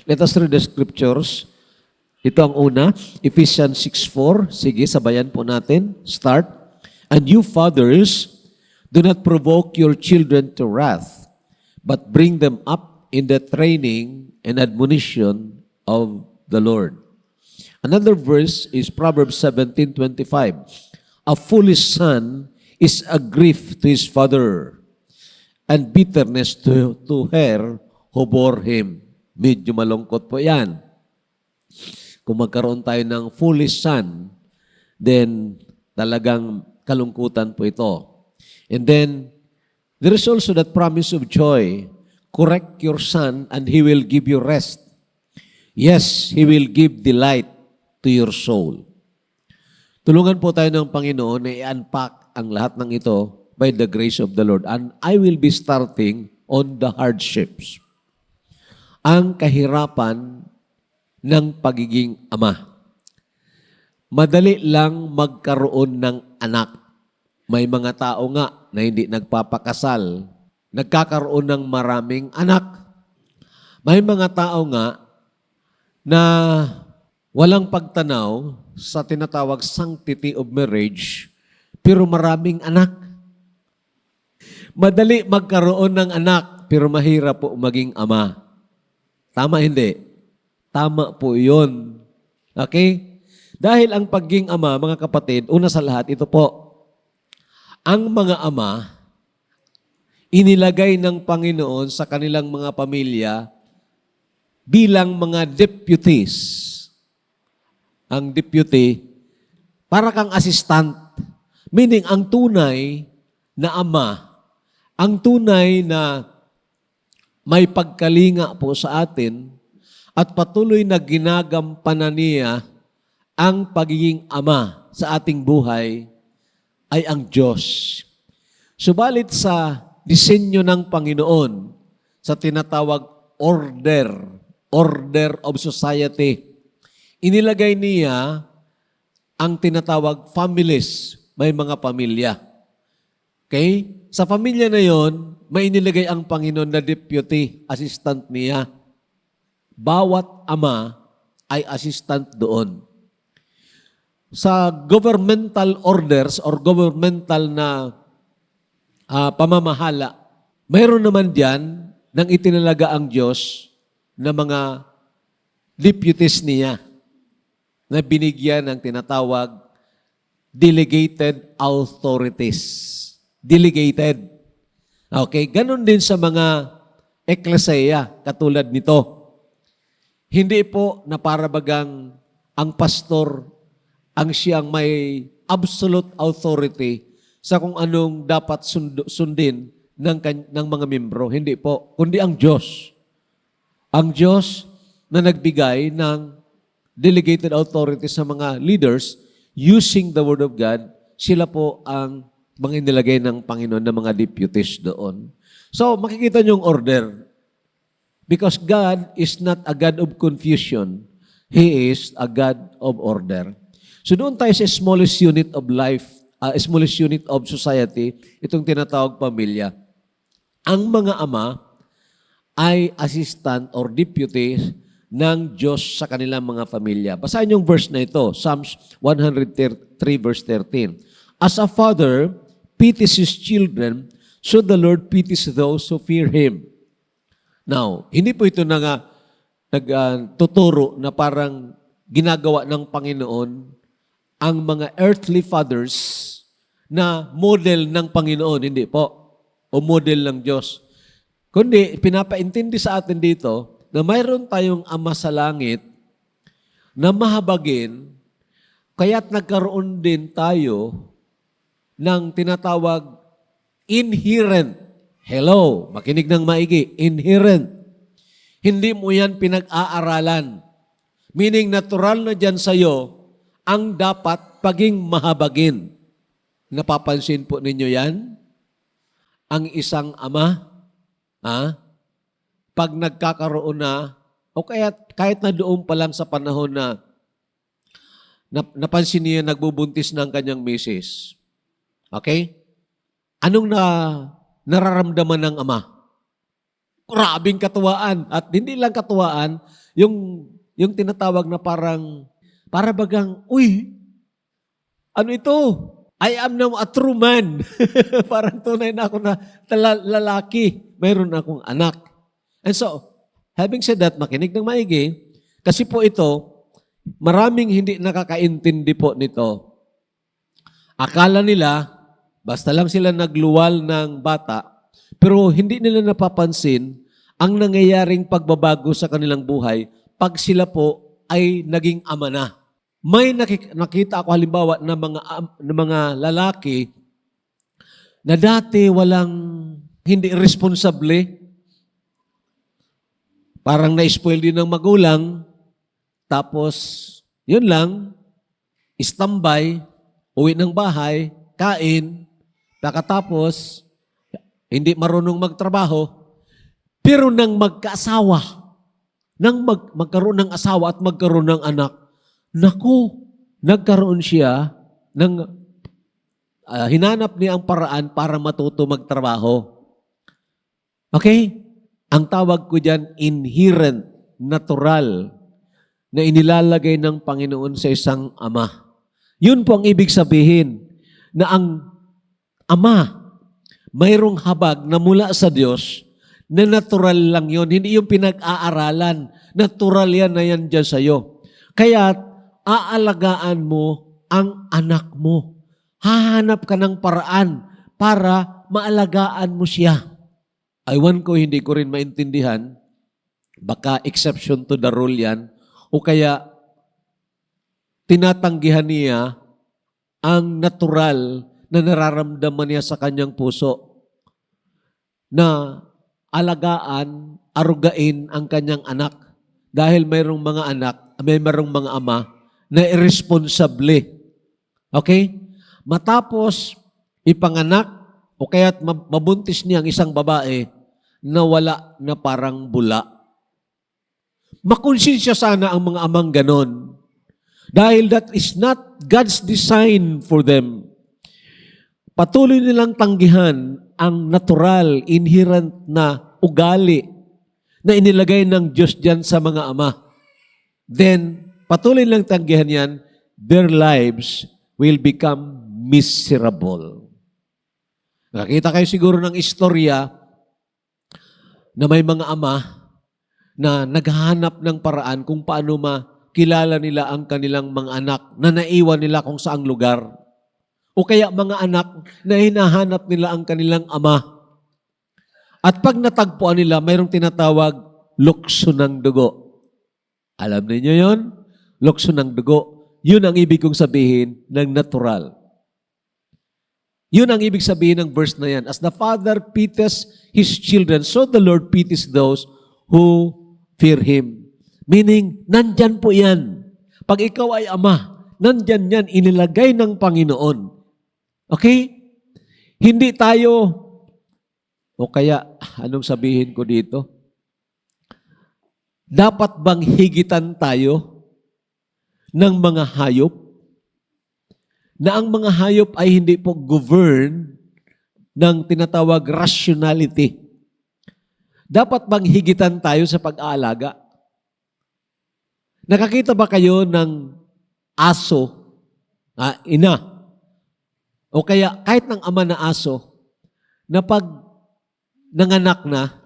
Let us read the scriptures. Ito ang una, Ephesians 6:4. Sige, sabayan po natin. Start. And you fathers, do not provoke your children to wrath, but bring them up in the training and admonition of the Lord. Another verse is Proverbs 17:25. A foolish son is a grief to his father, and bitterness to her who bore him. Medyo malungkot po yan. Kung magkaroon tayo ng foolish son, then talagang kalungkutan po ito. And then, there is also that promise of joy. Correct your son and he will give you rest. Yes, he will give delight to your soul. Tulungan po tayo ng Panginoon na i-unpack ang lahat ng ito by the grace of the Lord. And I will be starting on the hardships. Ang kahirapan ng pagiging ama. Madali lang magkaroon ng anak. May mga tao nga na hindi nagpapakasal, nagkakaroon ng maraming anak. May mga tao nga na walang pagtanaw sa tinatawag sanctity of marriage, pero maraming anak. Madali magkaroon ng anak, pero mahirap po maging ama. Tama hindi? Tama po yun. Okay? Dahil ang pagiging ama, mga kapatid, una sa lahat, ito po. Ang mga ama, inilagay ng Panginoon sa kanilang mga pamilya bilang mga deputies. Ang deputy, para kang assistant. Meaning, ang tunay na ama, ang tunay na may pagkalinga po sa atin at patuloy na ginagampanan niya ang pagiging ama sa ating buhay ay ang Diyos. Subalit sa disenyo ng Panginoon, sa tinatawag order of society, inilagay niya ang tinatawag families, may mga pamilya. Okay? Sa pamilya na yon, may inilagay ang Panginoon na deputy, assistant niya. Bawat ama ay assistant doon. Sa governmental orders or governmental na pamamahala, mayroon naman diyan nang itinalaga ang Diyos na mga deputies niya na binigyan ng tinatawag delegated authorities. Delegated. Okay, ganun din sa mga eklesiya katulad nito. Hindi po na parabagang ang pastor ang siyang may absolute authority sa kung anong dapat sundin ng mga membro. Hindi po, kundi ang Diyos. Ang Diyos na nagbigay ng delegated authority sa mga leaders using the Word of God, sila po ang mga inilagay ng Panginoon na mga deputies doon. So, makikita niyong order. Because God is not a God of confusion. He is a God of order. So doon tayo sa smallest unit of life, smallest unit of society, itong tinatawag pamilya. Ang mga ama ay assistant or deputy ng Diyos sa kanilang mga pamilya. Basahin yung verse na ito, Psalms 103 verse 13. As a father pities his children, so the Lord pities those who fear Him. Now, hindi po ito na nga nagtuturo na parang ginagawa ng Panginoon ang mga earthly fathers na model ng Panginoon. Hindi po. O model ng Diyos. Kundi, pinapaintindi sa atin dito na mayroon tayong Ama sa langit na mahabagin, kaya't nagkaroon din tayo ng tinatawag inherent. Hello, makinig ng maigi. Inherent. Hindi mo yan pinag-aaralan. Meaning, natural na dyan sa'yo ang dapat paging mahabagin. Napapansin po ninyo yan? Ang isang ama, pag nagkakaroon na, o kahit na doon pa lang sa panahon na napansin niya nagbubuntis ng kanyang misis. Okay? Anong nararamdaman ng ama? Grabing katuwaan. At hindi lang katuwaan, yung tinatawag na para bagang, uy, ano ito? I am now a true man. Parang tunay na ako na lalaki. Mayroon akong anak. And so, having said that, makinig ng maigi, kasi po ito, maraming hindi nakakaintindi po nito. Akala nila, basta lang sila nagluwal ng bata, pero hindi nila napapansin ang nangyayaring pagbabago sa kanilang buhay pag sila po ay naging ama na. May nakita ako halimbawa na mga lalaki na dati hindi responsable, parang na-spoil din ng magulang, tapos yun lang, istambay, uwi ng bahay, kain, pagkatapos hindi marunong magtrabaho, pero nang magkaasawa, nang magkaroon ng asawa at magkaroon ng anak, naku, nagkaroon siya hinanap niya ang paraan para matuto magtrabaho. Okay? Ang tawag ko dyan, inherent, natural, na inilalagay ng Panginoon sa isang ama. Yun po ang ibig sabihin, na ang ama, mayroong habag na mula sa Diyos, na natural lang yun. Hindi yung pinag-aaralan. Natural yan na yan dyan sa'yo. Kaya, aalagaan mo ang anak mo. Hahanap ka ng paraan para maalagaan mo siya. Aywan ko, hindi ko rin maintindihan. Baka exception to the rule yan. O kaya, tinatanggihan niya ang natural na nararamdaman niya sa kanyang puso na alagaan, arugain ang kanyang anak. Dahil mayroong mga anak, mayroong mga ama na irresponsable. Okay? Matapos ipanganak o kaya't mabuntis niya ang isang babae na wala na parang bula. Makonsensya sana ang mga amang ganon. Dahil that is not God's design for them. Patuloy nilang tanggihan ang natural, inherent na ugali na inilagay ng Diyos dyan sa mga ama. Then, patuloy nilang tanggihan yan, their lives will become miserable. Nakita kayo siguro ng istorya na may mga ama na naghahanap ng paraan kung paano makilala nila ang kanilang mga anak na naiwan nila kung saang lugar. O kaya mga anak na hinahanap nila ang kanilang ama. At pag natagpuan nila, mayroong tinatawag lukso ng dugo. Alam niyo yon? Lukso ng dugo. Yun ang ibig kong sabihin ng natural. Yun ang ibig sabihin ng verse na yan. As the Father pities His children, so the Lord pities those who fear Him. Meaning, nandyan po yan. Pag ikaw ay ama, nandyan yan, inilagay ng Panginoon. Okay? Hindi tayo, o kaya, anong sabihin ko dito? Dapat bang higitan tayo ng mga hayop? Na ang mga hayop ay hindi po govern ng tinatawag rationality. Dapat bang higitan tayo sa pag-aalaga? Nakakita ba kayo ng aso, ina, o kaya kahit ng ama na aso, na pag nanganak na,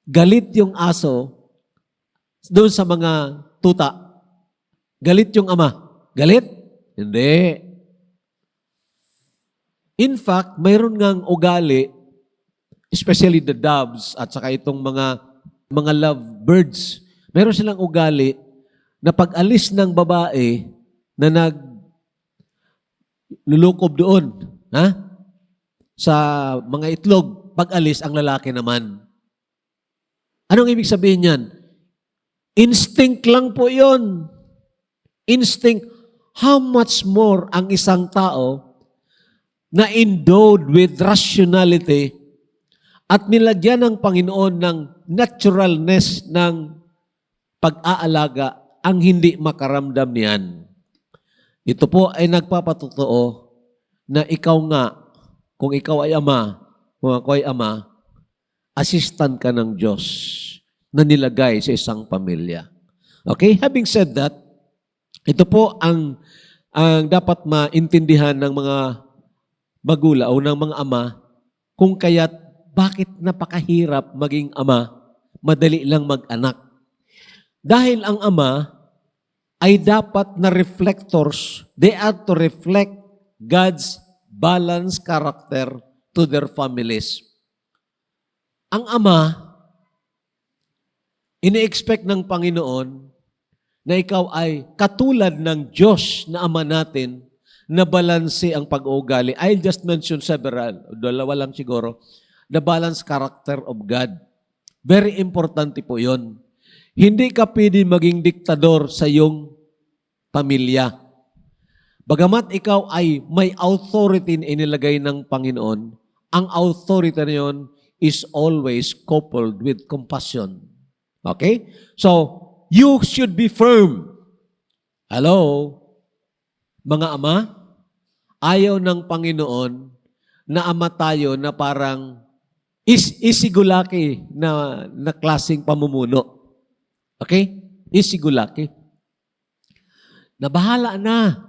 galit yung aso doon sa mga tuta. Galit yung ama. Galit? Hindi. In fact, mayroon ngang ugali, especially the doves at saka itong mga lovebirds, mayroon silang ugali na pag-alis ng babae na lulukob doon, sa mga itlog, pag-alis ang lalaki naman. Anong ibig sabihin yan? Instinct lang po yun. Instinct. How much more ang isang tao na endowed with rationality at nilagyan ng Panginoon ng naturalness ng pag-aalaga ang hindi makaramdam niyan. Ito po ay nagpapatotoo na ikaw nga, kung ikaw ay ama, kung ako ay ama, assistant ka ng Diyos na nilagay sa isang pamilya. Okay? Having said that, ito po ang dapat maintindihan ng mga magulang o ng mga ama kung kaya't bakit napakahirap maging ama, madali lang mag-anak. Dahil ang ama ay dapat na reflectors, they are to reflect God's balanced character to their families. Ang ama, ini-expect ng Panginoon na ikaw ay katulad ng Diyos na Ama natin na balanse ang pag-uugali. I'll just mention several, dalawa lang siguro, the balanced character of God. Very importante po yon. Hindi ka pwede maging diktador sa iyong pamilya. Bagamat ikaw ay may authority na inilagay ng Panginoon, ang authority na yun is always coupled with compassion. Okay? So, you should be firm. Hello? Mga ama, ayaw ng Panginoon na ama tayo na parang isigulaki na klaseng pamumuno. Okay? Isigulaki. Na bahala na.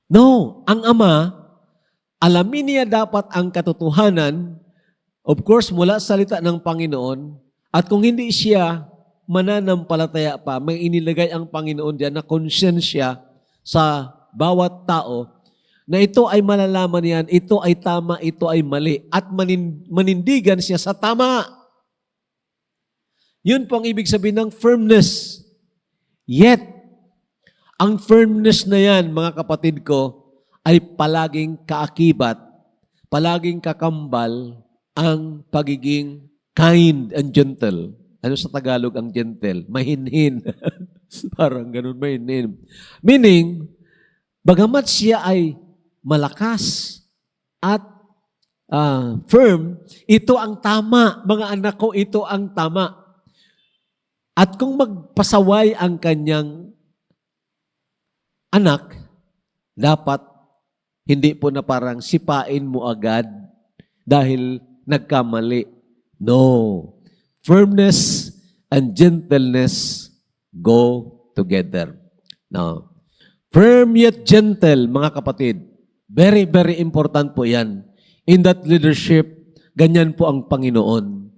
No, ang ama, alamin niya dapat ang katotohanan, of course, mula sa salita ng Panginoon, at kung hindi siya mananampalataya pa, may inilagay ang Panginoon diyan na konsensya sa bawat tao, na ito ay malalaman niyan, ito ay tama, ito ay mali, at manindigan siya sa tama. Yun po ang ibig sabihin ng firmness. Yet, ang firmness na yan, mga kapatid ko, ay palaging kaakibat, palaging kakambal ang pagiging kind and gentle. Ano sa Tagalog ang gentle? Mahinhin. Parang ganun, mahinhin. Meaning, bagamat siya ay malakas at firm, ito ang tama. Mga anak ko, ito ang tama. At kung magpasaway ang kanyang anak, dapat hindi po na parang sipain mo agad dahil nagkamali. No. Firmness and gentleness go together. Now, firm yet gentle, mga kapatid. Very, very important po yan. In that leadership, ganyan po ang Panginoon.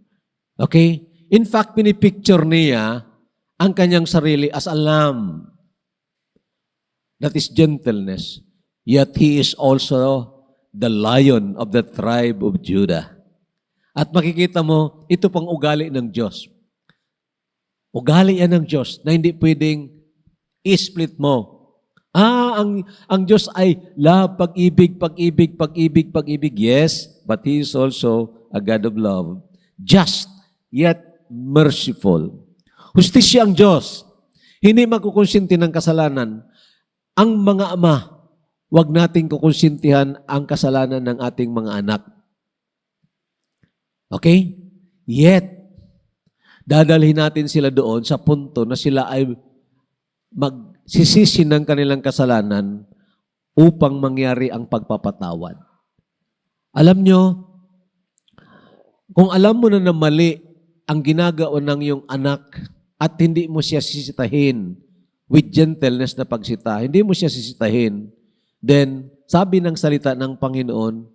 Okay? In fact, pinipicture niya ang kanyang sarili as a lamb. That is gentleness. Yet He is also the lion of the tribe of Judah. At makikita mo, ito pang ugali ng Diyos. Ugali yan ng Diyos na hindi pwedeng i-split mo. Ang Diyos ay love, pag-ibig, pag-ibig, pag-ibig, pag-ibig. Yes, but He is also a God of love. Just, yet merciful. Hustisya ang Diyos. Hindi magkukonsinti ng kasalanan. Ang mga ama, huwag nating kukonsintihan ang kasalanan ng ating mga anak. Okay? Yet, dadalhin natin sila doon sa punto na sila ay magsisisi ng kanilang kasalanan upang mangyari ang pagpapatawad. Alam nyo, kung alam mo na mali ang ginagawa ng iyong anak at hindi mo siya sisitahin with gentleness na pagsita, hindi mo siya sisitahin, then sabi ng salita ng Panginoon,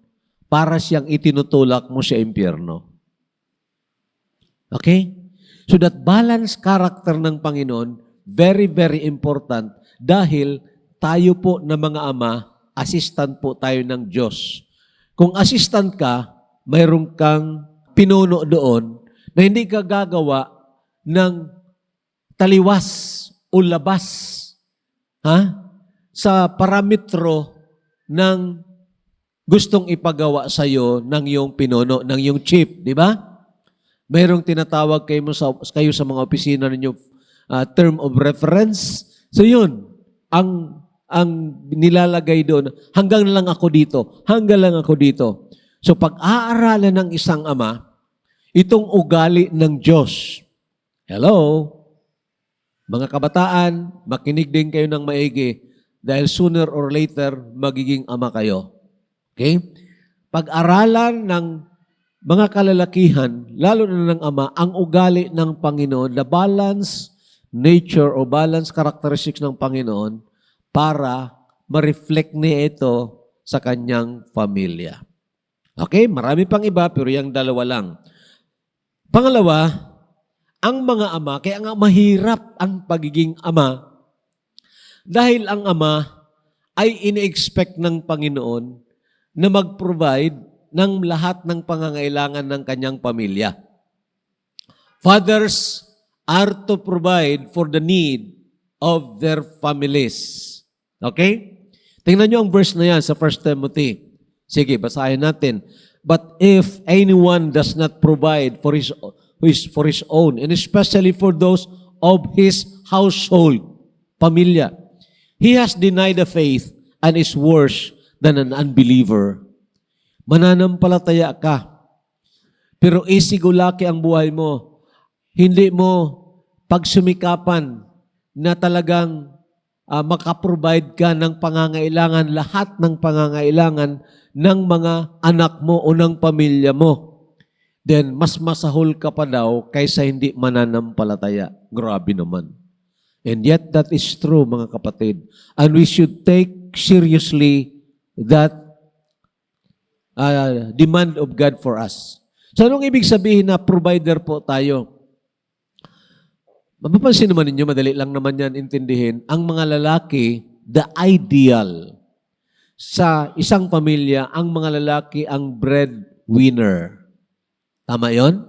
para siyang itinutulak mo sa impyerno. Okay? So that balanced character ng Panginoon, very, very important dahil tayo po na mga ama, assistant po tayo ng Diyos. Kung assistant ka, mayroon kang pinuno doon na hindi ka gagawa ng taliwas o labas sa parametro ng gustong ipagawa sa iyo ng iyong pinuno, ng iyong chief, di ba? Mayroong tinatawag kayo sa mga opisina ninyo term of reference. So yun, ang nilalagay doon, hanggang lang ako dito, hanggang lang ako dito. So pag-aaralan ng isang ama, itong ugali ng Diyos. Hello? Mga kabataan, makinig din kayo ng maigi dahil sooner or later, magiging ama kayo. Okay? Pag-aralan ng mga kalalakihan, lalo na ng ama, ang ugali ng Panginoon, the balance nature o balance characteristics ng Panginoon para ma-reflect niya ito sa kanyang pamilya. Okay? Marami pang iba, pero yung dalawa lang. Pangalawa, ang mga ama, kaya nga mahirap ang pagiging ama dahil ang ama ay ini-expect ng Panginoon na mag-provide ng lahat ng pangangailangan ng kanyang pamilya. Fathers are to provide for the need of their families. Okay? Tingnan nyo ang verse na yan sa 1 Timothy. Sige, basahin natin. But if anyone does not provide for his own, and especially for those of his household, pamilya, he has denied the faith and is worse than an unbeliever. Mananampalataya ka, pero isigulaki ang buhay mo. Hindi mo pagsumikapan na talagang makaprovide ka ng pangangailangan, lahat ng pangangailangan ng mga anak mo o ng pamilya mo. Then, mas masahol ka pa daw kaysa hindi mananampalataya. Grabe naman. And yet, that is true, mga kapatid. And we should take seriously that demand of God for us. So, anong ibig sabihin na provider po tayo? Mapapansin naman ninyo, madali lang naman yan intindihin, ang mga lalaki, the ideal sa isang pamilya, ang mga lalaki ang breadwinner. Tama yon?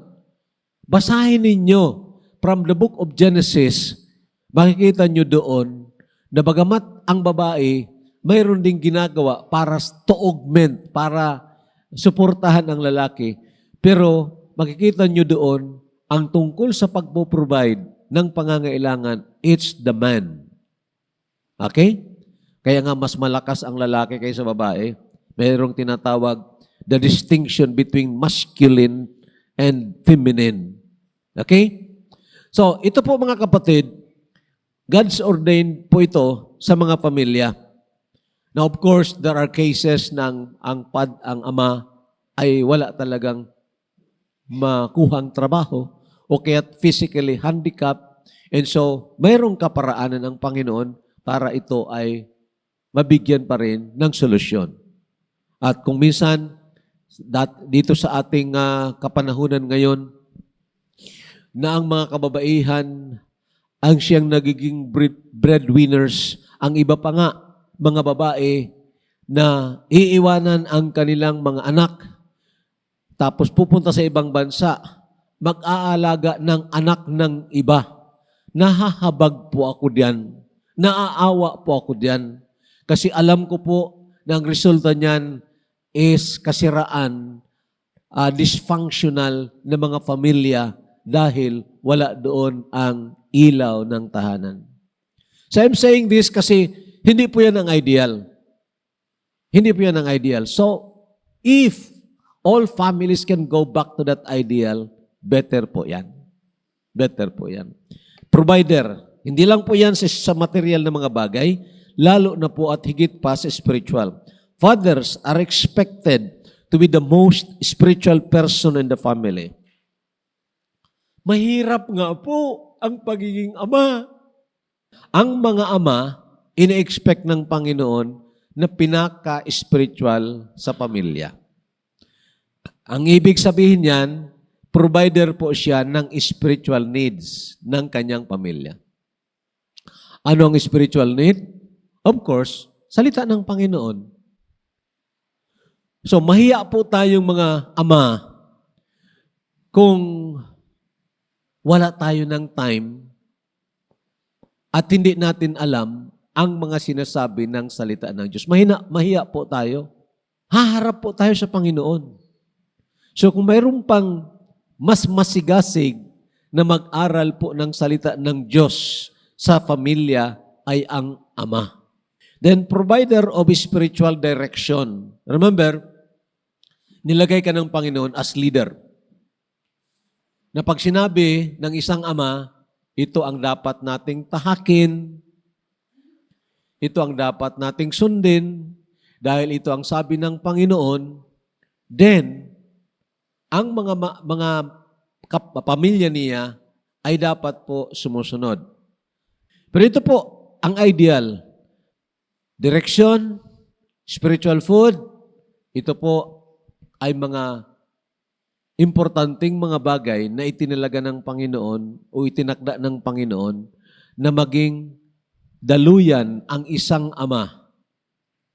Basahin ninyo from the book of Genesis, makikita nyo doon na bagamat ang babae, mayroon ding ginagawa para to augment, para suportahan ang lalaki. Pero makikita nyo doon, ang tungkol sa pagpo-provide ng pangangailangan, it's the man. Okay? Kaya nga mas malakas ang lalaki kaysa babae. Mayroong tinatawag the distinction between masculine and feminine. Okay? So, ito po mga kapatid, God's ordained po ito sa mga pamilya. Now, of course, there are cases ng ang ama ay wala talagang makuhang trabaho o kaya physically handicapped. And so, mayroong kaparaanan ng Panginoon para ito ay mabigyan pa rin ng solusyon. At kung minsan, dito sa ating kapanahunan ngayon, na ang mga kababaihan ang siyang nagiging breadwinners, ang iba pa nga, mga babae na iiwanan ang kanilang mga anak, tapos pupunta sa ibang bansa, mag-aalaga ng anak ng iba. Nahahabag po ako diyan. Naaawa po ako diyan. Kasi alam ko po na ang resulta niyan is kasiraan, dysfunctional na mga pamilya dahil wala doon ang ilaw ng tahanan. So I'm saying this kasi hindi po yan ang ideal. Hindi po yan ang ideal. So, if all families can go back to that ideal, better po yan. Better po yan. Provider, hindi lang po yan sa material na mga bagay, lalo na po at higit pa sa spiritual. Fathers are expected to be the most spiritual person in the family. Mahirap nga po ang pagiging ama. Ang mga ama, ine-expect ng Panginoon na pinaka-spiritual sa pamilya. Ang ibig sabihin niyan, provider po siya ng spiritual needs ng kanyang pamilya. Ano ang spiritual need? Of course, salita ng Panginoon. So, mahiya po tayong mga ama kung wala tayo ng time at hindi natin alam ang mga sinasabi ng salita ng Diyos. Mahiya po tayo. Haharap po tayo sa Panginoon. So kung mayroon pang mas masigasig na mag-aral po ng salita ng Diyos sa pamilya ay ang ama. Then provider of spiritual direction. Remember, nilagay ka ng Panginoon as leader. Na pag sinabi ng isang ama, ito ang dapat nating tahakin, ito ang dapat nating sundin, dahil ito ang sabi ng Panginoon, then, ang mga pamilya niya ay dapat po sumusunod. Pero ito po ang ideal. Direction, spiritual food, ito po ay mga importanteng mga bagay na itinalaga ng Panginoon o itinakda ng Panginoon na maging daluyan ang isang ama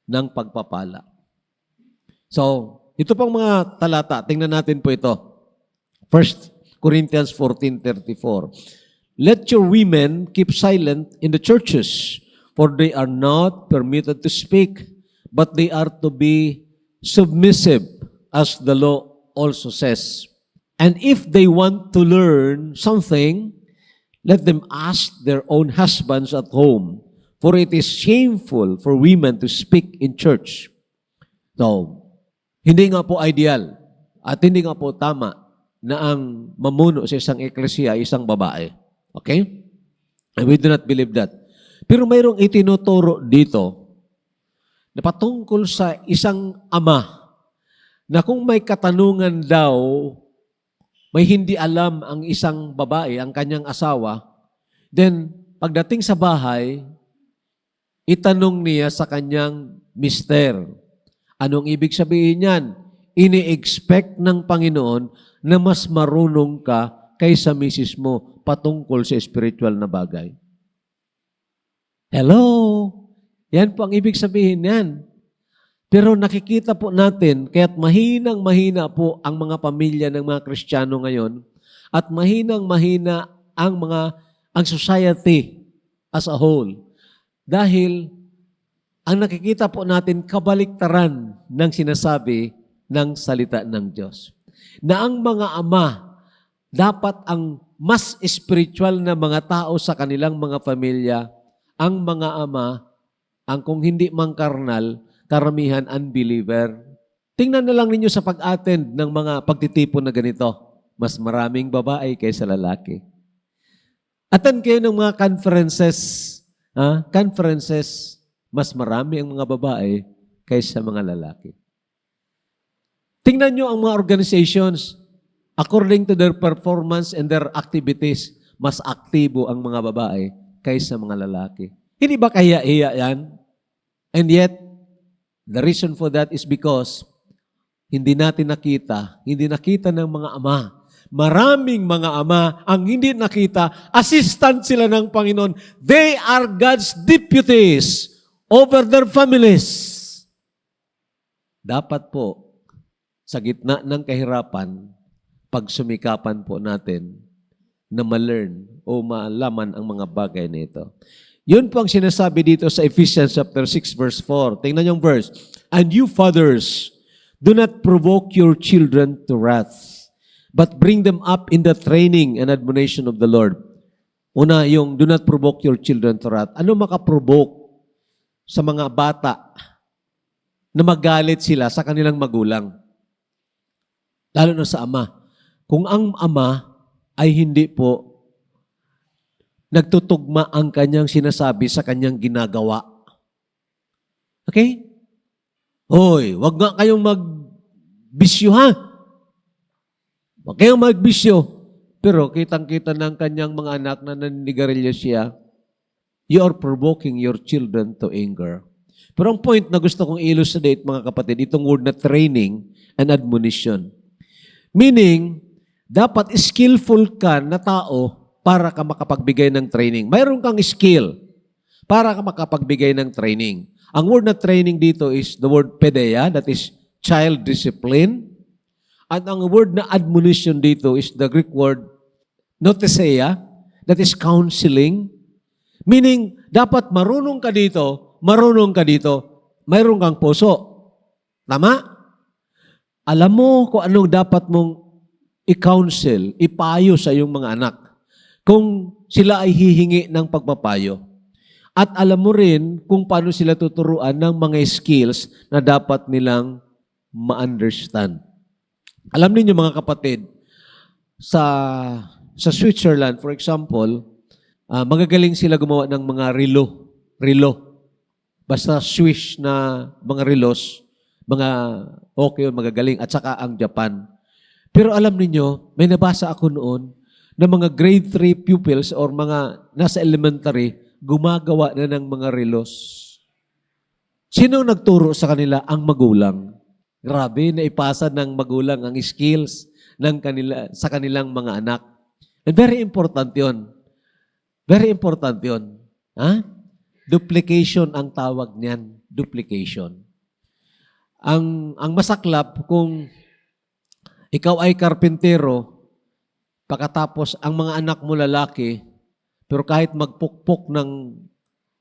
ng pagpapala. So, ito pang mga talata, tingnan natin po ito. 1 Corinthians 14:34. Let your women keep silent in the churches, for they are not permitted to speak, but they are to be submissive, as the law also says. And if they want to learn something, let them ask their own husbands at home, for it is shameful for women to speak in church. So, hindi nga po ideal at hindi nga po tama na ang mamuno sa isang eklesiya ay isang babae. Okay? And we do not believe that. Pero mayroong itinuturo dito na patungkol sa isang ama na kung may katanungan daw, may hindi alam ang isang babae, ang kanyang asawa, then pagdating sa bahay, itanong niya sa kanyang mister. Anong ibig sabihin niyan? Ini-expect ng Panginoon na mas marunong ka kaysa misis mo patungkol sa spiritual na bagay. Hello? Yan po ang ibig sabihin yan. Pero nakikita po natin, kaya't mahinang-mahina po ang mga pamilya ng mga Kristiyano ngayon at mahinang-mahina ang society as a whole. Dahil ang nakikita po natin kabaliktaran ng sinasabi ng salita ng Diyos. Na ang mga ama, dapat ang mas spiritual na mga tao sa kanilang mga pamilya, ang mga ama, ang kung hindi mang karnal, karamihan unbeliever. Tingnan na lang ninyo sa pag-attend ng mga pagtitipon na ganito. Mas maraming babae kaysa lalaki. Attend kayo ng mga conferences, mas marami ang mga babae kaysa mga lalaki. Tingnan nyo ang mga organizations, according to their performance and their activities, mas aktibo ang mga babae kaysa mga lalaki. Hindi ba kaya-iya yan? And yet, the reason for that is because hindi nakita ng mga ama. Maraming mga ama ang hindi nakita, assistant sila ng Panginoon. They are God's deputies over their families. Dapat po, sa gitna ng kahirapan, pagsumikapan po natin na ma-learn o malaman ang mga bagay na ito. Yun po ang sinasabi dito sa Ephesians chapter 6 verse 4. Tingnan yung verse. And you fathers, do not provoke your children to wrath, but bring them up in the training and admonition of the Lord. Una, yung do not provoke your children to wrath. Ano makaprovoke sa mga bata na magalit sila sa kanilang magulang? Lalo na sa ama. Kung ang ama ay hindi po nagtutugma ang kanyang sinasabi sa kanyang ginagawa. Okay? Hoy, wag nga kayong magbisyo ha. Wag kayong magbisyo. Pero kitang-kita ng kanyang mga anak na naninigarilyo siya, you are provoking your children to anger. Pero ang point na gusto kong illustrate, mga kapatid, itong word na training and admonition. Meaning, dapat skillful ka na tao para ka makapagbigay ng training. Mayroon kang skill para ka makapagbigay ng training. Ang word na training dito is the word paideia, that is child discipline. At ang word na admonition dito is the Greek word noteseia, that is counseling. Meaning, dapat marunong ka dito, mayroon kang puso. Tama? Alam mo kung anong dapat mong i-counsel, ipayo sa iyong mga anak. Kung sila ay hihingi ng pagpapayo. At alam mo rin kung paano sila tuturuan ng mga skills na dapat nilang ma-understand. Alam niyo mga kapatid, sa Switzerland, for example, magagaling sila gumawa ng mga relo. Basta Swiss na mga relos, mga okay, magagaling, at saka ang Japan. Pero alam niyo, may nabasa ako noon na mga grade 3 pupils or mga nasa elementary, gumagawa na ng mga relos. Sino nagturo sa kanila? Ang magulang. Grabe, naipasa ng magulang ang skills sa kanilang mga anak. And very important yon. Very important yon. Ha? Duplication ang tawag niyan. Duplication. Ang masaklap kung ikaw ay karpintero, pagkatapos ang mga anak mo lalaki, pero kahit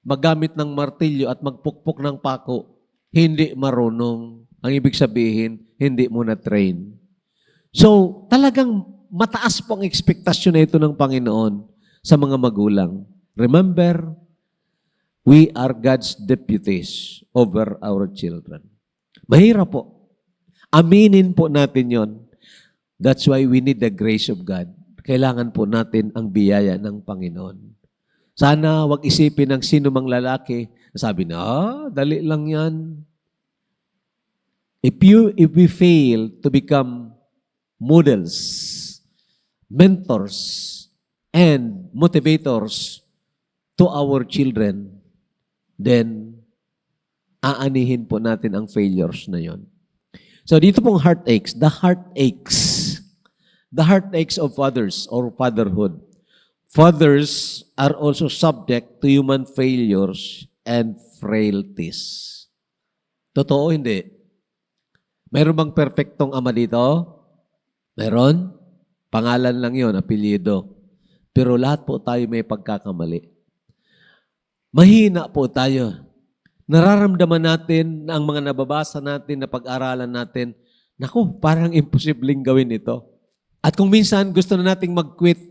magamit ng martilyo at magpukpok ng pako, hindi marunong. Ang ibig sabihin, hindi mo na-train. So, talagang mataas po ang ekspektasyon na ito ng Panginoon sa mga magulang. Remember, we are God's deputies over our children. Mahirap po. Aminin po natin yon. That's why we need the grace of God. Kailangan po natin ang biyaya ng Panginoon. Sana wag isipin ng sino mang lalaki, sabi na, dali lang yan. If we fail to become models, mentors, and motivators to our children, then aanihin po natin ang failures na yon. So dito pong heartaches, the heartaches of fathers or fatherhood. Fathers are also subject to human failures and frailties. Totoo, hindi? Mayroon bang perfectong ama dito? Meron? Pangalan lang yon, apelyido. Pero lahat po tayo may pagkakamali. Mahina po tayo. Nararamdaman natin na ang mga nababasa natin, na pag-aralan natin, naku, parang imposibleng gawin ito. At kung minsan gusto na nating mag-quit,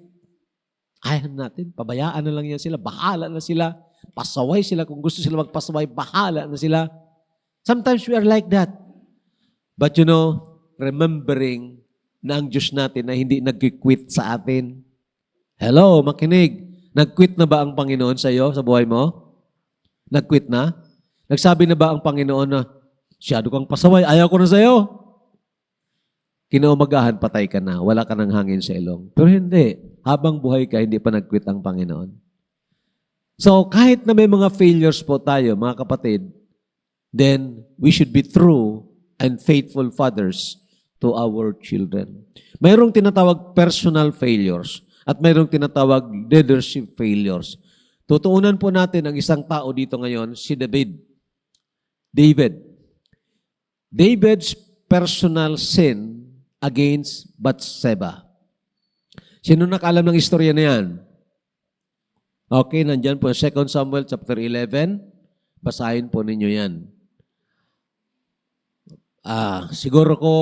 ayaw natin, pabayaan na lang yan sila, bahala na sila, pasaway sila, kung gusto sila magpasaway, bahala na sila. Sometimes we are like that. But you know, remembering na ang Diyos natin na hindi nag-quit sa atin. Hello, makinig. Nag-quit na ba ang Panginoon sa iyo, sa buhay mo? Nag-quit na? Nagsabi na ba ang Panginoon na, siyado kang pasaway, ayaw ko na sa iyo? Kinaumagahan, patay ka na, wala ka ng hangin sa ilong. Pero hindi. Habang buhay ka, hindi pa nag-quit ang Panginoon. So, kahit na may mga failures po tayo, mga kapatid, then we should be true and faithful fathers to our children. Mayroong tinatawag personal failures at mayroong tinatawag leadership failures. Tutuunan po natin ang isang tao dito ngayon, si David. David's personal sin against Bathsheba. Sino nakaalam ng istorya na yan? Okay, nandyan po 2 Samuel chapter 11. Basahin po ninyo yan. Siguro ko,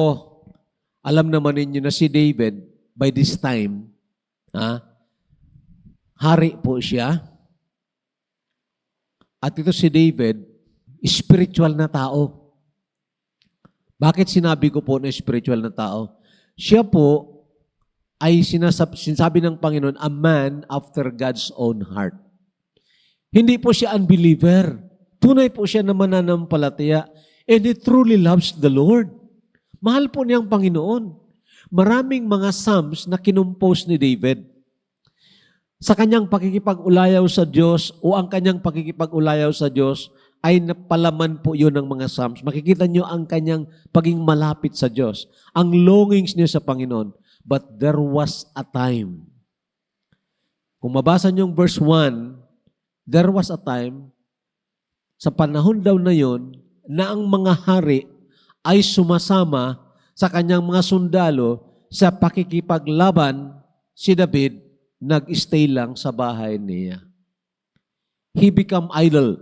alam naman ninyo na si David, by this time, hari po siya. At ito si David, spiritual na tao. Bakit sinabi ko po na spiritual na tao? Siya po ay sinasabi ng Panginoon, a man after God's own heart. Hindi po siya unbeliever. Tunay po siya na mananampalataya. And he truly loves the Lord. Mahal po niya ang Panginoon. Maraming mga psalms na kinumpose ni David. Sa kanyang pakikipag-ulayaw sa Diyos o ang kanyang pakikipag-ulayaw sa Diyos ay napalaman po yun ng mga psalms. Makikita nyo ang kanyang paging malapit sa Diyos. Ang longings niya sa Panginoon. But there was a time. Kung mabasa nyo yung verse 1, there was a time, sa panahon daw na yon, na ang mga hari ay sumasama sa kanyang mga sundalo sa pakikipaglaban. Si David nag-stay lang sa bahay niya. He become idle.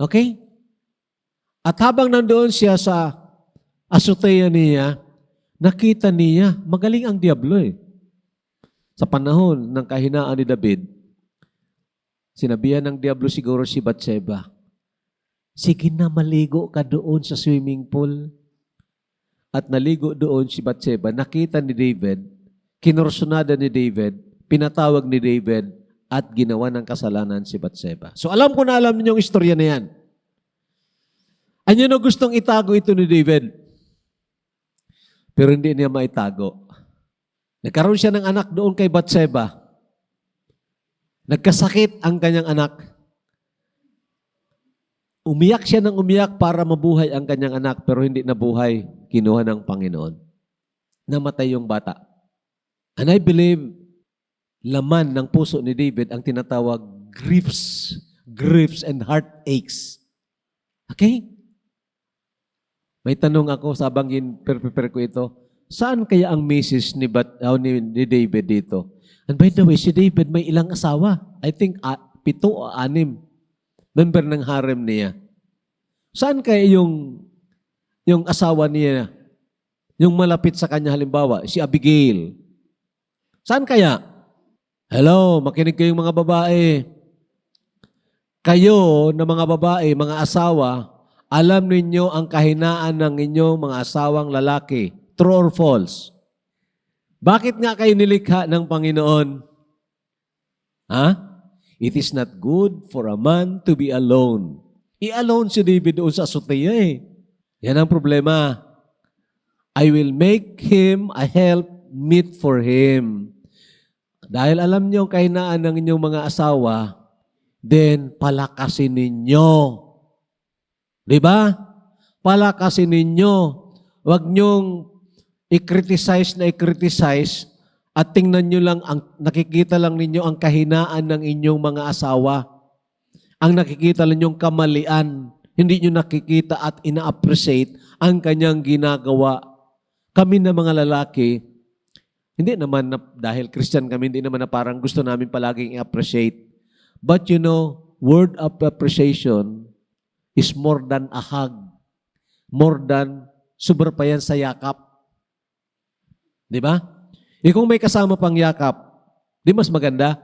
Okay? At habang nandoon siya sa azotea niya, nakita niya, magaling ang diablo eh. Sa panahon ng kahinaan ni David, sinabihan ng diablo siguro si Bathsheba, sige na, maligo ka doon sa swimming pool. At naligo doon si Bathsheba, nakita ni David, kinursunada ni David, pinatawag ni David, at ginawa ng kasalanan si Bathsheba. So alam ko na alam niyo yung istorya na yan. Ano gustong itago ito ni David? pero hindi niya maitago. Nagkaroon siya ng anak doon kay Bathsheba. Nagkasakit ang kanyang anak. Umiyak siya ng umiyak para mabuhay ang kanyang anak, pero hindi nabuhay. Kinuha ng Panginoon. Namatay yung bata. And I believe, laman ng puso ni David ang tinatawag griefs and heartaches. Okay? May tanong ako sa abangin, prepare ko ito. Saan kaya ang misis ni David dito? And by the way, si David may ilang asawa. I think 7 o 6. Member ng harem niya. Saan kaya yung asawa niya, yung malapit sa kanya halimbawa, si Abigail? Saan kaya? Hello, makinig kayong mga babae. Kayo na mga babae, mga asawa, alam ninyo ang kahinaan ng inyong mga asawang lalaki. True or false? Bakit nga kayo nilikha ng Panginoon? Ha? It is not good for a man to be alone. I-alone si David doon sa azotea eh. Yan ang problema. I will make him a help meet for him. Dahil alam niyo ang kahinaan ng inyong mga asawa, then palakasin ninyo. Diba? Palakasin ninyo. Huwag niyong i-criticize at tingnan nyo lang, nakikita lang ninyo ang kahinaan ng inyong mga asawa. Ang nakikita lang yung kamalian. Hindi nyo nakikita at ina-appreciate ang kanyang ginagawa. Kami na mga lalaki, hindi naman na, dahil Christian kami, hindi naman na parang gusto namin palaging i-appreciate. But you know, word of appreciation is more than a hug. More than sobra pa yan sa yakap. Di ba? Kung may kasama pang yakap, di mas maganda?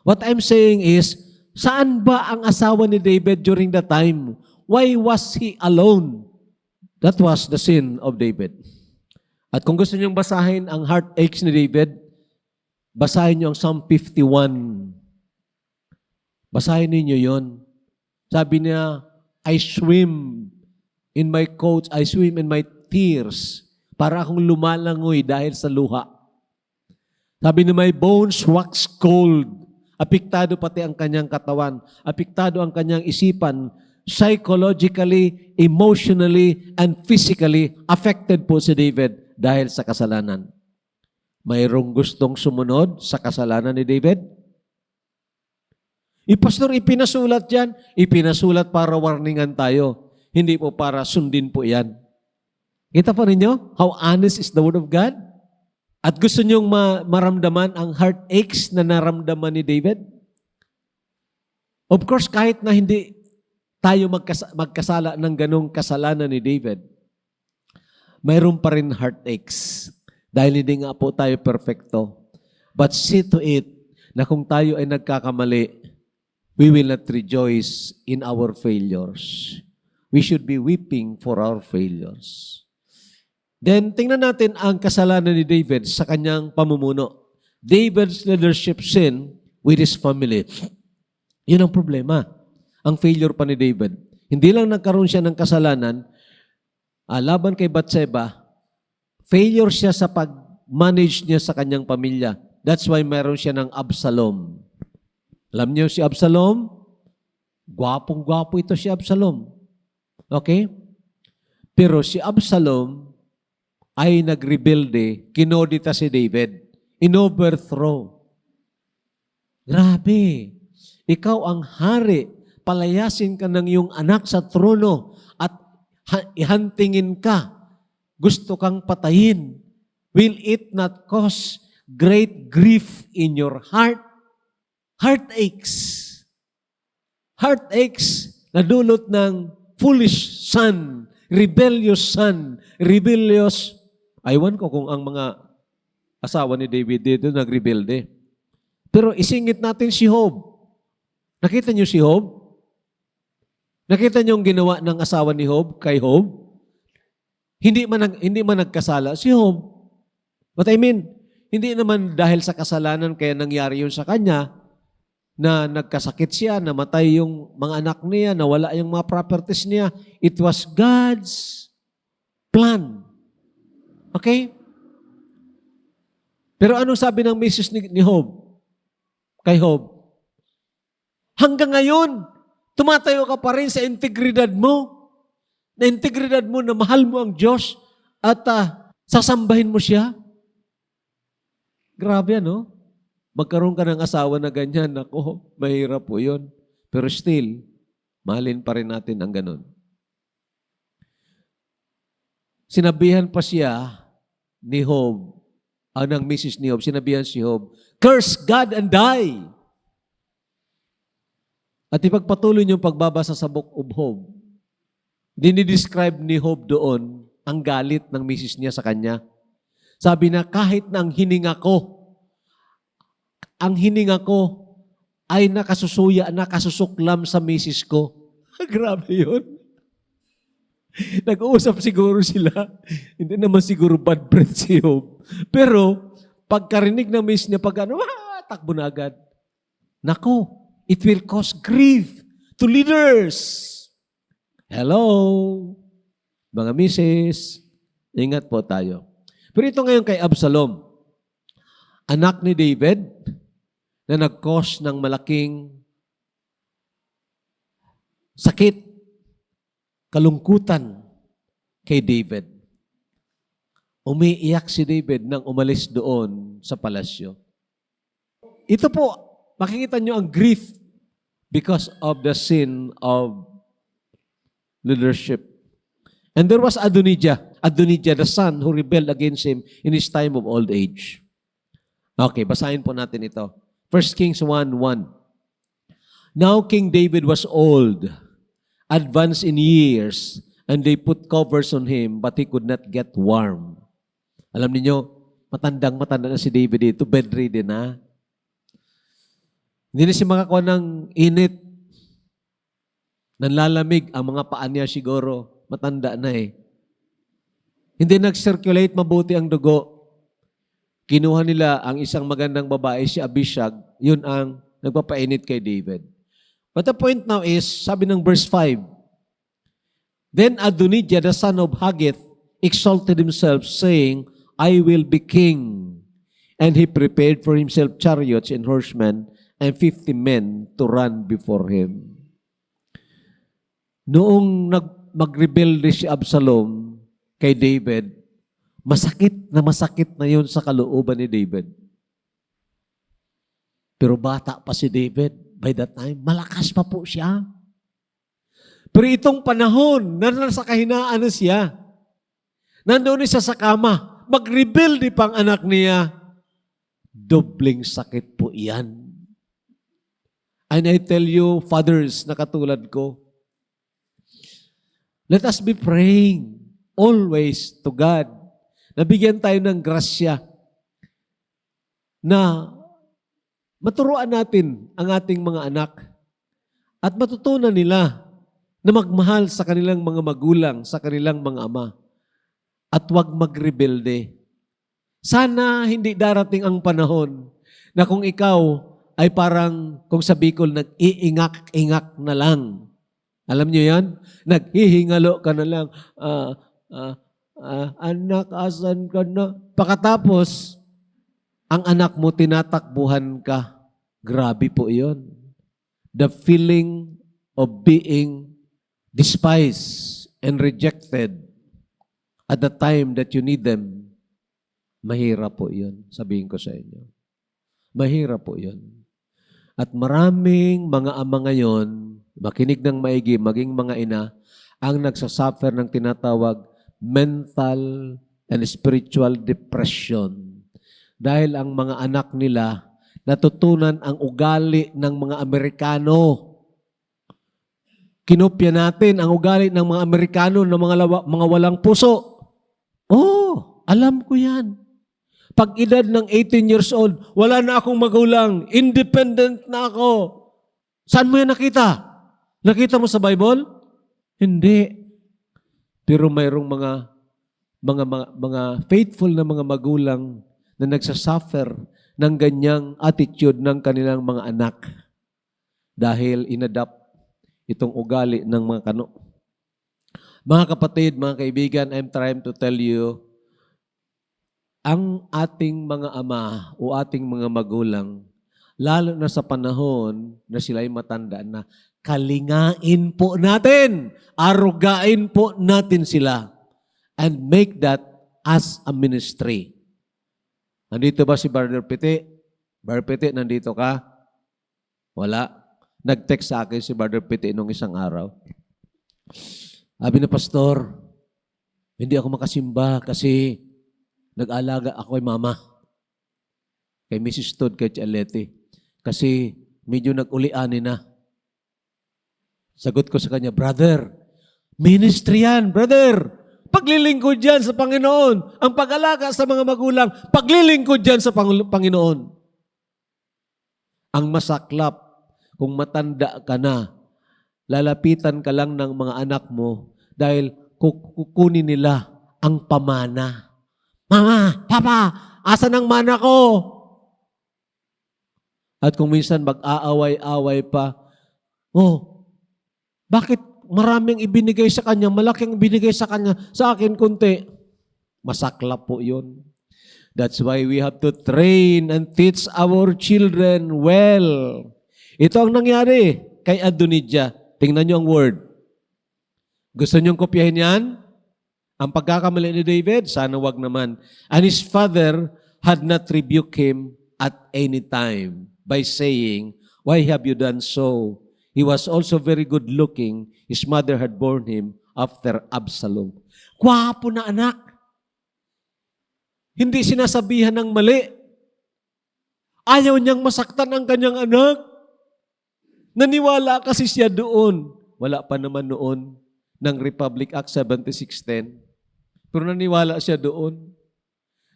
What I'm saying is, saan ba ang asawa ni David during that time? Why was he alone? That was the sin of David. At kung gusto niyong basahin ang heartaches ni David, basahin niyo ang Psalm 51. Basahin niyo yon. Sabi niya, I swim in my coats, I swim in my tears, para akong lumalangoy dahil sa luha. Sabi niya, my bones wax cold. Apektado pati ang kanyang katawan. Apektado ang kanyang isipan. Psychologically, emotionally, and physically affected po si David dahil sa kasalanan. Mayroong gustong sumunod sa kasalanan ni David? Pastor, ipinasulat yan. Ipinasulat para warningan tayo. Hindi po para sundin po yan. Kita pa ninyo? How honest is the Word of God? At gusto niyong maramdaman ang heartaches na naramdaman ni David? Of course, kahit na hindi tayo magkasala ng ganong kasalanan ni David, mayroon pa rin heartaches. Dahil hindi nga po tayo perfecto. But see to it na kung tayo ay nagkakamali, we will not rejoice in our failures. We should be weeping for our failures. Then, tingnan natin ang kasalanan ni David sa kanyang pamumuno. David's leadership sin with his family. Yun ang problema. Ang failure pa ni David. Hindi lang nagkaroon siya ng kasalanan, laban kay Bathsheba, failure siya sa pag-manage niya sa kanyang pamilya. That's why meron siya ng Absalom. Alam niyo si Absalom? Gwapong-gwapo ito si Absalom. Okay? Pero si Absalom ay nagrebelde, kinodita si David, inoverthrow. Grabe. Ikaw ang hari, palayasin ka ng iyong anak sa trono at ihantingin ka. Gusto kang patayin. Will it not cause great grief in your heart? Heartaches. Heartaches na dulot ng foolish son, rebellious, aywan ko kung ang mga asawa ni David dito nagrebelde. Pero isingit natin si Job. Nakita niyo si Job? Nakita niyo ang ginawa ng asawa ni Job kay Job? Hindi man nagkasala si Job. But I mean, hindi naman dahil sa kasalanan kaya nangyari yun sa kanya, na nagkasakit siya, namatay yung mga anak niya, nawala yung mga properties niya. It was God's plan. Okay? Pero anong sabi ng misis ni Job? Kay Job? Hanggang ngayon, tumatayo ka pa rin sa integridad mo. Na integridad mo na mahal mo ang Diyos at sasambahin mo siya. Grabe, ano? Magkaroon ka ng asawa na ganyan. Ako, mahirap po yun. Pero still, mahalin pa rin natin ang ganun. Sinabihan pa siya ni Job, ng misis ni Job, sinabihan si Job, curse God and die. At ipagpatuloy niyong pagbabasa sa Book of Job, dinidescribe ni Job doon ang galit ng misis niya sa kanya. Sabi na kahit na ang hininga ko ay nakasusuklam sa misis ko. Grabe yun. Nag-uusap siguro sila. Hindi naman siguro bad breath si Job. Pero, pagkarinig ng misis niya, takbo na agad. Nako, it will cause grief to leaders. Hello, mga misis. Ingat po tayo. Pero ito ngayon kay Absalom. Anak ni David na nag-cause ng malaking sakit, kalungkutan kay David. Umiiyak si David nang umalis doon sa palasyo. Ito po, makikita nyo ang grief because of the sin of leadership. And there was Adonijah, the son who rebelled against him in his time of old age. Okay, basahin po natin ito. 1 Kings 1:1. Now King David was old, advanced in years, and they put covers on him, but he could not get warm. Alam niyo, matanda na si David dito, bedridden na. Hindi na siya makakuha ng init. Nanlalamig ang mga paa niya siguro. Matanda na eh. Hindi nag-circulate mabuti ang dugo. Kinuha nila ang isang magandang babae, si Abishag. Yun ang nagpapainit kay David. But the point now is, sabi ng verse 5, Then Adonijah, the son of Haggith, exalted himself, saying, I will be king. And he prepared for himself chariots and horsemen, and 50 men to run before him. Noong magrebelde si Absalom kay David, masakit na yun sa kalooban ni David. Pero bata pa si David by that time, malakas pa po siya. Pero itong panahon, na nasa kahinaan na siya, nandoon siya sa kama, magrebelde pang anak niya, dobling sakit po iyan. And I tell you, fathers na katulad ko, let us be praying always to God. Nabigyan tayo ng grasya na maturuan natin ang ating mga anak at matutunan nila na magmahal sa kanilang mga magulang, sa kanilang mga ama at huwag magrebelde. Sana hindi darating ang panahon na kung ikaw ay parang, kung sa Bicol, nag-iingak-ingak na lang. Alam niyo yan? Naghihingalo ka na lang. Anak, asan ka na? Pagkatapos, ang anak mo tinatakbuhan ka. Grabe po iyon. The feeling of being despised and rejected at the time that you need them, mahirap po iyon. Sabihin ko sa inyo. Mahirap po iyon. At maraming mga ama ngayon, makinig ng maigi, maging mga ina, ang nagsasuffer ng tinatawag mental and spiritual depression. Dahil ang mga anak nila natutunan ang ugali ng mga Amerikano. Kinopya natin ang ugali ng mga Amerikano ng mga walang puso. Oh, alam ko yan. Pag edad ng 18 years old, wala na akong magulang, independent na ako. Saan mo yan nakita? Nakita mo sa Bible? Hindi. Pero mayroong mga faithful na mga magulang na nagsasuffer ng ganyang attitude ng kanilang mga anak dahil inadapt itong ugali ng mga kano. Mga kapatid, mga kaibigan, I'm trying to tell you, ang ating mga ama o ating mga magulang, lalo na sa panahon na sila'y matanda na, kalingain po natin, arugain po natin sila, and make that as a ministry. Nandito ba si Brother Piti? Brother Piti, nandito ka? Wala. Nag-text sa akin si Brother Piti nung isang araw. Sabi na, Pastor, hindi ako makasimba kasi nag-alaga ako kay mama. Kay Mrs. Todd, kay Chialete. Kasi medyo nag-ulianin na. Sagot ko sa kanya, Brother, ministry yan, brother. Paglilingkod yan sa Panginoon. Ang pag-alaga sa mga magulang, paglilingkod yan sa Panginoon. Ang masaklap, kung matanda ka na, lalapitan ka lang ng mga anak mo dahil kukunin nila ang pamana. Mama, Papa, asan ang mana ko? At kung minsan mag-aaway-away pa, bakit maraming ibinigay sa kanya, malaking ibinigay sa kanya, sa akin kunti? Masaklap po yun. That's why we have to train and teach our children well. Ito ang nangyari kay Adonijah. Tingnan niyo ang word. Gusto niyong kopyahin yan? Ang pagkakamali ni David, sana wag naman. And his father had not rebuked him at any time by saying, Why have you done so? He was also very good looking. His mother had borne him after Absalom. Kwapo na anak. Hindi sinasabihan ng mali. Ayaw niyang masaktan ang kanyang anak. Naniwala kasi siya doon. Wala pa naman noon ng Republic Act 7610. Pero naniwala siya doon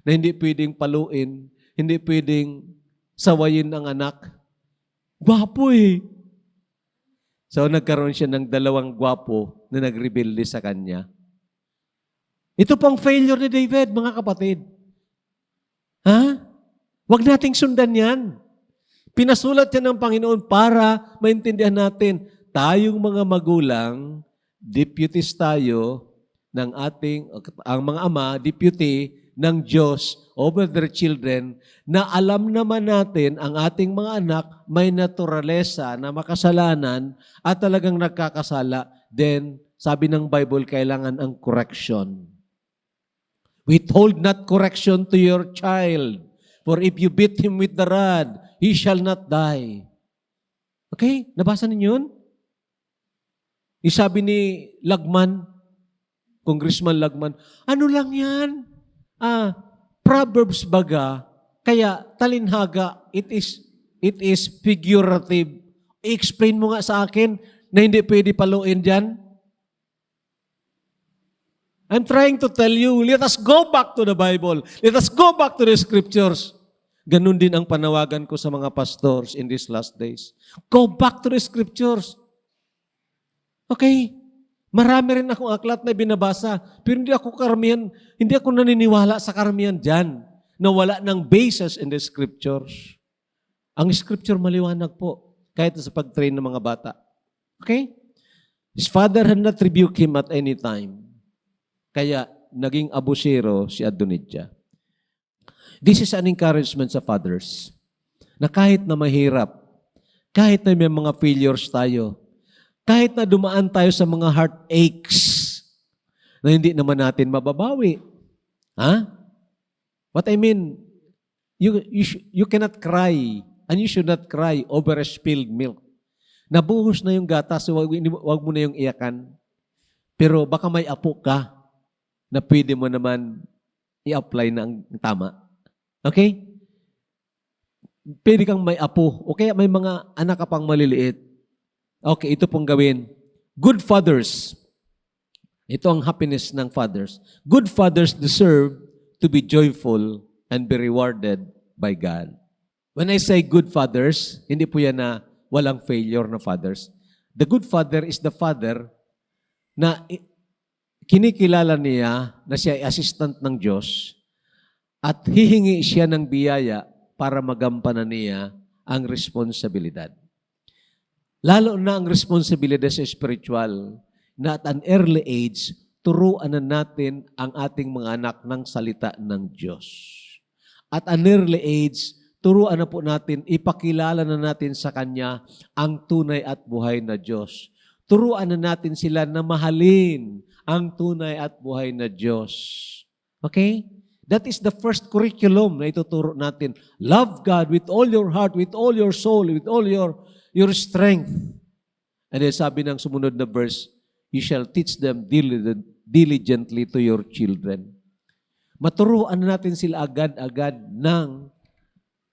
na hindi pwedeng paluin, hindi pwedeng sawayin ang anak. Gwapo eh. So nagkaroon siya ng dalawang gwapo na nagrebelde sa kanya. Ito pang failure ni David, mga kapatid. Ha? Huwag nating sundan yan. Pinasulat yan ng Panginoon para maintindihan natin, tayong mga magulang, deputies tayo ng ang mga ama, deputy ng Diyos over their children, na alam naman natin ang ating mga anak may naturalesa na makasalanan at talagang nagkakasala, then sabi ng Bible, kailangan ang correction. Withhold not correction to your child, for if you beat him with the rod, he shall not die. Okay? Nabasa ninyo yun? Isabi ni Lagman, Congressman Lagman, ano lang yan? Proverbs baga, kaya talinhaga, it is figurative. I-explain mo nga sa akin na hindi pwede paluin dyan. I'm trying to tell you, let us go back to the Bible. Let us go back to the Scriptures. Ganun din ang panawagan ko sa mga pastors in these last days. Go back to the Scriptures. Okay? Marami rin akong aklat na binabasa, pero hindi ako naniniwala sa karamihan dyan na wala ng basis in the Scriptures. Ang Scripture maliwanag po, kahit sa pag-train ng mga bata. Okay? His father had not rebuked him at any time. Kaya naging abusero si Adonijah. This is an encouragement sa fathers na kahit na mahirap, kahit na may mga failures tayo, kahit na dumaan tayo sa mga heartaches na hindi naman natin mababawi. Ha? What I mean, you cannot cry and you should not cry over a spilled milk. Nabuhos na yung gatas, so wag mo na yung iyakan. Pero baka may apo ka na pwede mo naman i-apply na ang tama. Okay? Pwede kang may apo o kaya may mga anak ka pang maliliit. Okay, ito pong gawin. Good fathers. Ito ang happiness ng fathers. Good fathers deserve to be joyful and be rewarded by God. When I say good fathers, hindi po yan na walang failure na fathers. The good father is the father na kinikilala niya na siya ay assistant ng Diyos at hihingi siya ng biyaya para magampanan niya ang responsibilidad. Lalo na ang responsibilidad sa spiritual na at an early age, turuan na natin ang ating mga anak ng salita ng Diyos. At an early age, turuan na po natin, ipakilala na natin sa Kanya ang tunay at buhay na Diyos. Turuan na natin sila na mahalin ang tunay at buhay na Diyos. Okay? That is the first curriculum na ituturo natin. Love God with all your heart, with all your soul, with all your strength. And then sabi ng sumunod na verse, you shall teach them diligently to your children. Maturuan natin sila agad-agad ng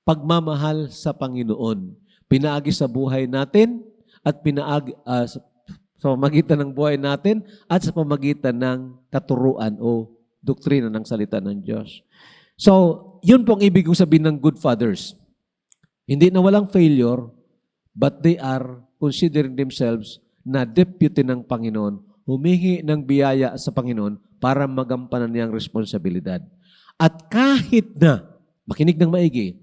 pagmamahal sa Panginoon. Pinaagi sa buhay natin at sa pamagitan ng buhay natin at sa pamagitan ng katuruan o doktrina ng salita ng Diyos. So, yun pong ibig kong sabihin ng good fathers. Hindi na walang failure, but they are considering themselves na deputy ng Panginoon, humingi ng biyaya sa Panginoon para magampanan niyang responsibilidad. At kahit na, makinig ng maigi,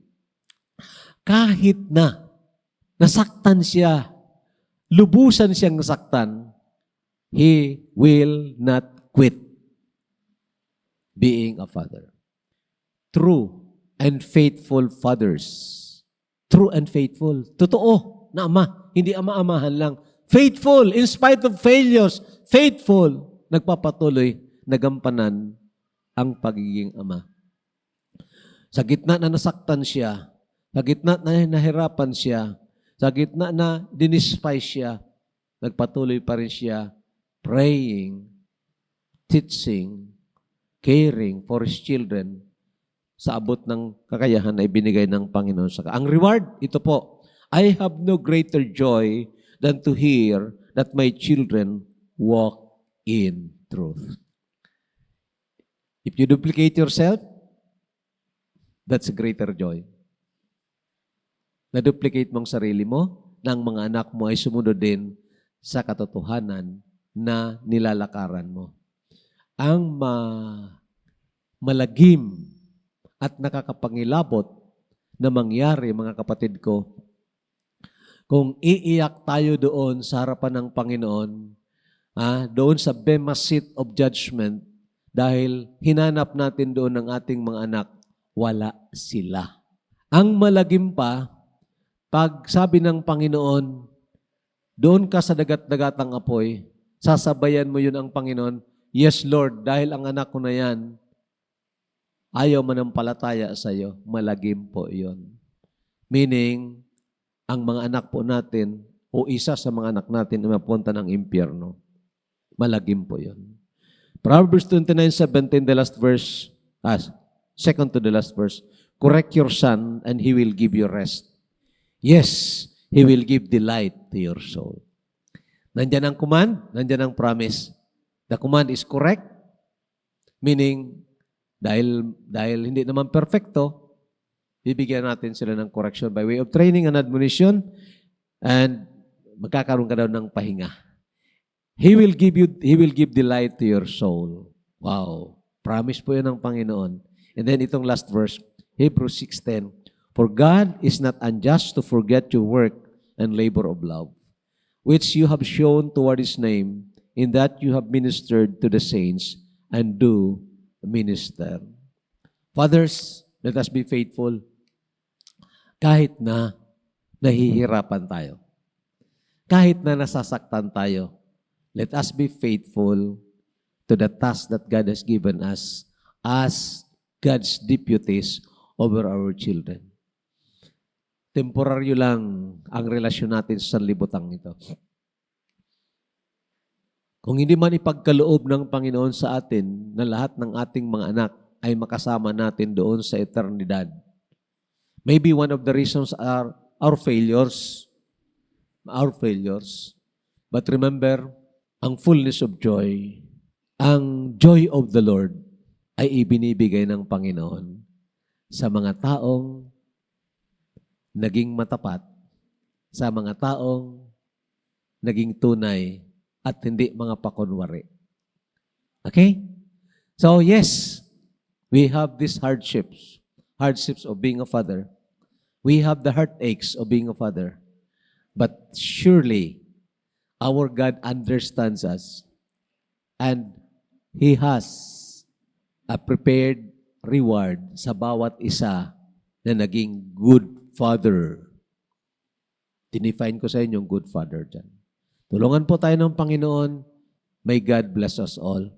kahit na nasaktan siya, lubusan siyang nasaktan, he will not quit being a father. True and faithful fathers. True and faithful. Totoo na ama. Hindi ama-amahan lang. Faithful in spite of failures. Faithful. Nagpapatuloy, nagampanan ang pagiging ama. Sa gitna na nasaktan siya, sa gitna na nahirapan siya, sa gitna na dinispise siya, nagpatuloy pa rin siya praying, teaching, caring for His children sa abot ng kakayahan na ibinigay ng Panginoon sa Ang reward, ito po, I have no greater joy than to hear that my children walk in truth. If you duplicate yourself, that's a greater joy. Na-duplicate mong sarili mo, ng mga anak mo ay sumunod din sa katotohanan na nilalakaran mo. Ang malagim at nakakapangilabot na mangyari, mga kapatid ko, kung iiyak tayo doon sa harapan ng Panginoon, doon sa Bema Seat of Judgment, dahil hinanap natin doon ang ating mga anak, wala sila. Ang malagim pa, pag sabi ng Panginoon, doon ka sa dagat-dagatang apoy, sasabayan mo yun ang Panginoon, yes, Lord, dahil ang anak ko na yan, ayaw manampalataya sa iyo, malagim po yun. Meaning, ang mga anak po natin, o isa sa mga anak natin ay mapunta ng impyerno. Malagim po yun. Proverbs 29:17, the last verse, second to the last verse, correct your son and he will give you rest. Yes, he will give delight to your soul. Nandyan ang command, nandyan ang promise. The command is correct, meaning, dahil hindi naman perfecto, bibigyan natin sila ng correction by way of training and admonition, and magkakaroon ka daw ng pahinga. He will give delight to your soul. Wow. Promise po yun ng Panginoon. And then itong last verse, Hebrews 6:10, for God is not unjust to forget your work and labor of love, which you have shown toward His name, in that you have ministered to the saints and do minister. Fathers, let us be faithful kahit na nahihirapan tayo. Kahit na nasasaktan tayo, let us be faithful to the task that God has given us as God's deputies over our children. Temporaryo lang ang relasyon natin sa sanlibutan ito. Kung hindi man ipagkaloob ng Panginoon sa atin na lahat ng ating mga anak ay makasama natin doon sa eternidad. Maybe one of the reasons are our failures. But remember, ang fullness of joy, ang joy of the Lord ay ibinibigay ng Panginoon sa mga taong naging matapat, sa mga taong naging tunay at hindi mga pakunwari. Okay? So yes, we have these hardships of being a father. We have the heartaches of being a father. But surely, our God understands us. And He has a prepared reward sa bawat isa na naging good father. Dinefine ko sa inyo yung good father dyan. Tulungan po tayo ng Panginoon. May God bless us all.